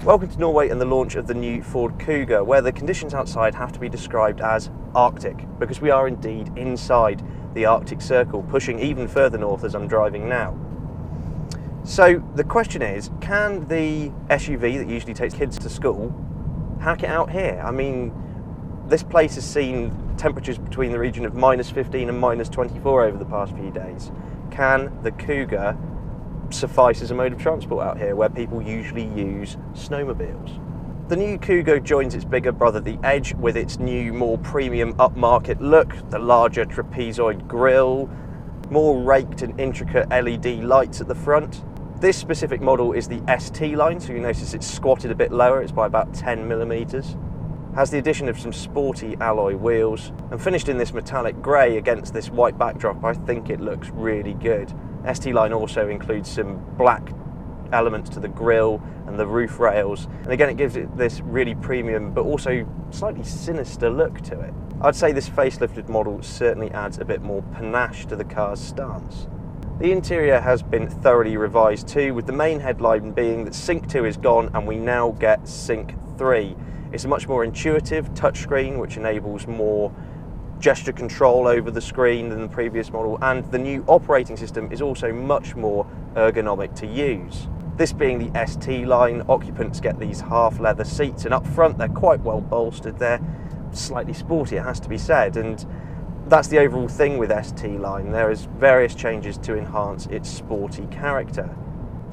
Welcome to Norway and the launch of the new Ford Kuga, where the conditions outside have to be described as Arctic, because we are indeed inside the Arctic Circle, pushing even further north as I'm driving now. So the question is, can the SUV that usually takes kids to school hack it out here? I mean, this place has seen temperatures between the region of -15 and -24 over the past few days. Can the Kuga suffice as a mode of transport out here where people usually use snowmobiles? The new Kuga joins its bigger brother the Edge with its new, more premium upmarket look, the larger trapezoid grille, more raked and intricate LED lights at the front. This specific model is the ST Line, so you notice it's squatted a bit lower, it's by about 10mm. Has the addition of some sporty alloy wheels, and finished in this metallic grey against this white backdrop, I think it looks really good. ST Line also includes some black elements to the grille and the roof rails, and again it gives it this really premium but also slightly sinister look to it. I'd say this facelifted model certainly adds a bit more panache to the car's stance. The interior has been thoroughly revised too, with the main headline being that Sync 2 is gone and we now get Sync 3. It's a much more intuitive touchscreen which enables more gesture control over the screen than the previous model, and the new operating system is also much more ergonomic to use. This being the ST Line, occupants get these half leather seats, and up front they're quite well bolstered. They're slightly sporty, it has to be said, and that's the overall thing with ST Line. There is various changes to enhance its sporty character.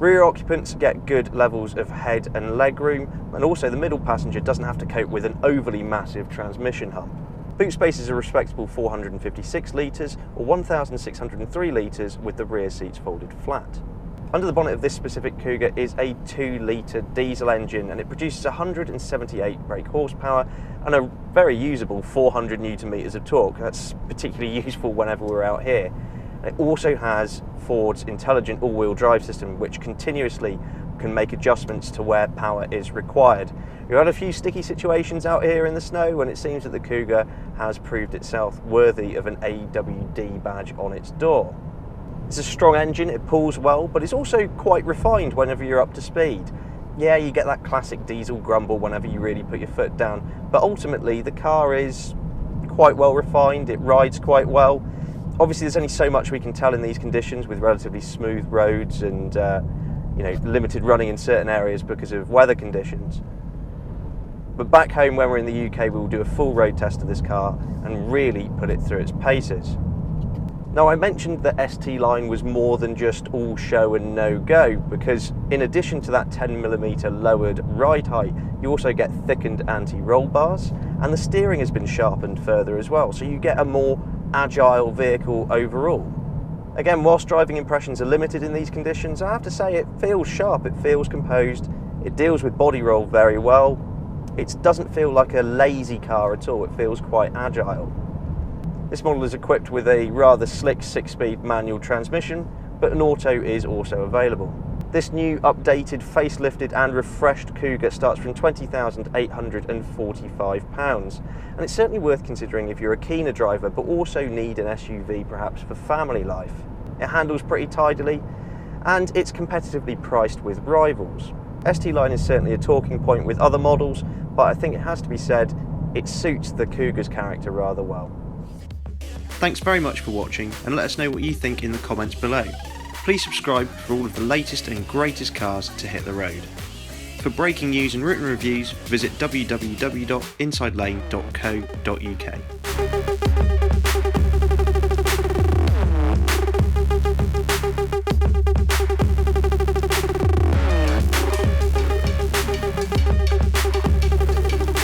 Rear occupants get good levels of head and leg room, and also the middle passenger doesn't have to cope with an overly massive transmission hump. Boot space is a respectable 456 litres or 1,603 litres with the rear seats folded flat. Under the bonnet of this specific Kuga is a 2-litre diesel engine, and it produces 178 brake horsepower and a very usable 400 Nm of torque. That's particularly useful whenever we're out here. It also has Ford's intelligent all-wheel drive system, which continuously can make adjustments to where power is required. We've had a few sticky situations out here in the snow, and it seems that the Kuga has proved itself worthy of an AWD badge on its door. It's a strong engine, it pulls well, but it's also quite refined whenever you're up to speed. Yeah, you get that classic diesel grumble whenever you really put your foot down, but ultimately the car is quite well refined, it rides quite well. Obviously there's only so much we can tell in these conditions with relatively smooth roads and limited running in certain areas because of weather conditions. But back home when we're in the UK, we'll do a full road test of this car and really put it through its paces. Now, I mentioned that ST Line was more than just all show and no go, because in addition to that 10mm lowered ride height, you also get thickened anti-roll bars, and the steering has been sharpened further as well, so you get a more agile vehicle overall. Again, whilst driving impressions are limited in these conditions, I have to say it feels sharp, it feels composed, it deals with body roll very well. It doesn't feel like a lazy car at all, it feels quite agile. This model is equipped with a rather slick 6-speed manual transmission, but an auto is also available. This new, updated, facelifted and refreshed Kuga starts from £20,845, and it's certainly worth considering if you're a keener driver but also need an SUV perhaps for family life. It handles pretty tidily, and it's competitively priced with rivals. ST Line is certainly a talking point with other models, but I think it has to be said, it suits the Kuga's character rather well. Thanks very much for watching, and let us know what you think in the comments below. Please subscribe for all of the latest and greatest cars to hit the road. For breaking news and written reviews, visit www.insidelane.co.uk.